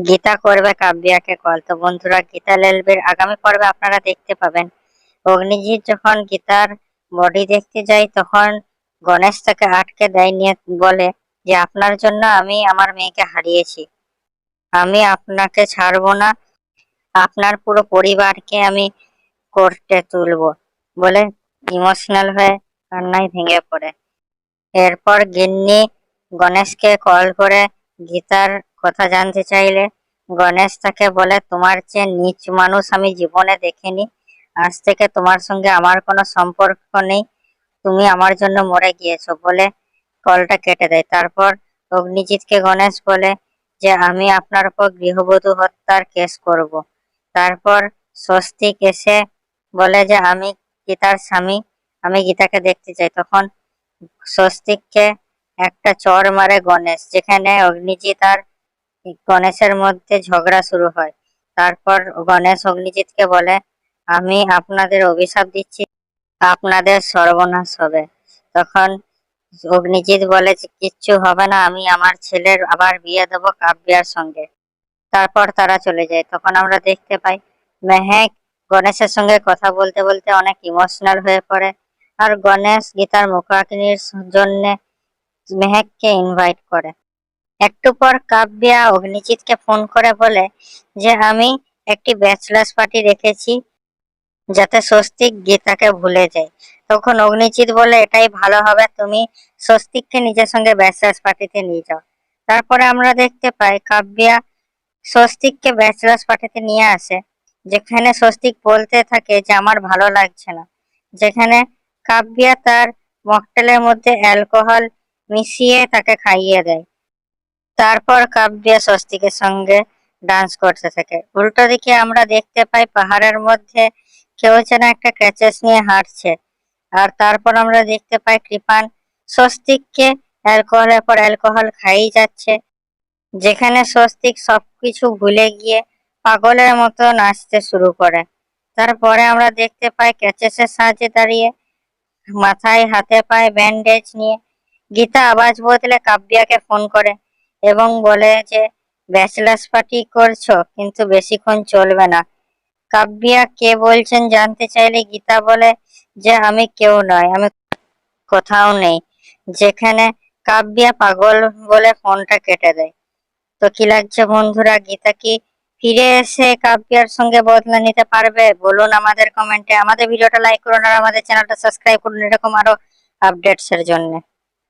গীতা করবে কাব্যাকে কল। তো বন্ধুরা, গীতা লেলবির আগামী পর্বে আপনারা দেখতে পাবেন অগ্নিজিৎ যখন গীতার বডি দেখতে যায় তখন গণেশ তাকে আটকে দেয়, নিয়ে বলে যে আপনার জন্য আমি আমার মেয়েকে হারিয়েছি, আমি আপনাকে ছাড়বো না, আপনার পুরো পরিবারকে আমি কোর্টে তুলবো বলে ইমোশনাল হয়ে কান্নায় ভেঙে পড়ে। এরপর গিন্নি গণেশকে কল করে গীতার কথা জানতে চাইলে গণেশ তাকে বলে, তোমার চেয়ে নীচ মানুষ আমি জীবনে দেখিনি, আজ থেকে তোমার সঙ্গে আমার কোনো সম্পর্ক নেই, তুমি আমার জন্য মরে গিয়েছো বলে কলটা কেটে দেয়। তারপর অগ্নিজিৎকে গণেশ বলে যে আমি আপনার উপর গৃহবধূ হত্যার কেস করব। তারপর স্বস্তিক এসে বলে যে আমি গীতার স্বামী, আমি গীতাকে দেখতে চাই। তখন স্বস্তিককে একটা চড় মারে গণেশ, যেখানে অগ্নিজিৎ আর গণেশের মধ্যে ঝগড়া শুরু হয়। তারপর গণেশ অগ্নিজিৎকে বলে, আমি আপনাদের অভিশাপ দিচ্ছি, আপনাদের সর্বনাশ হবে। তখন অগ্নিজিৎ বলে যে কিচ্ছু হবে না, আমি আমার ছেলের আবার বিয়ে দেবো কাব্যার সঙ্গে। তারপর তারা চলে যায়। তখন আমরা দেখতে পাই মেহেক গণেশের সঙ্গে কথা বলতে বলতে অনেক ইমোশনাল হয়ে পড়ে, আর গণেশ গীতার মুখাগ্নির জন্য মেহেককে ইনভাইট করে। একটু পর কাব্যা অগ্নিজিৎকে ফোন করে বলে যে আমি একটি ব্যাচলার্স পার্টি রেখেছি যাতে স্বস্তিক গীতাকে ভুলে যায়। তখন অগ্নিজিৎ বলে এটাই ভালো হবে, তুমি স্বস্তিককে নিজের সঙ্গে ব্যাচলার্স পার্টিতে নিয়ে যাও। তারপরে আমরা দেখতে পাই কাব্যা স্বস্তিককে ব্যাচলার্স পার্টিতে নিয়ে আসে, যেখানে স্বস্তিক বলতে থাকে যে আমার ভালো লাগছে না, যেখানে কাব্যা তার মকটেলের মধ্যে অ্যালকোহল মিশিয়ে তাকে খাইয়ে দেয়। তারপর কাব্যা স্বস্তিকের সঙ্গে ডান্স করতে থাকে। উল্টো দিকে আমরা দেখতে পাই পাহাড়ের মধ্যে কেউ যেন একটা ক্যাচেস নিয়ে হাঁটছে, আর তারপর আমরা দেখতে পাই কৃপান স্বস্তিককে অ্যালকোহলের পর অ্যালকোহল খাইয়ে যাচ্ছে, যেখানে স্বস্তিক সবকিছু ভুলে গিয়ে পাগলের মতো নাচতে শুরু করে। তারপরে আমরা দেখতে পাই ক্যাচেসের সাহায্যে দাঁড়িয়ে মাথায় হাতে পায়ে ব্যান্ডেজ নিয়ে গীতা আওয়াজ বদলে কাব্যাকে ফোন করে এবং বলে যে ব্যাচলার্স পার্টি করছো কিন্তু বেশিক্ষণ চলবে না। কাব্যা কে বলছেন জানতে চাইলে গীতা বলে যে আমি কেউ নয়, আমি কোথাও নেই, যেখানে কাব্যা পাগল বলে ফোনটা কেটে দেয়। তো কি লাগছে বন্ধুরা, গীতা কি ফিরে এসে কাব্যার সঙ্গে বদলা নিতে পারবে? বলুন আমাদের কমেন্টে। আমাদের ভিডিওটা লাইক করুন আর আমাদের চ্যানেলটা সাবস্ক্রাইব করুন এরকম আরো আপডেটস এর জন্য।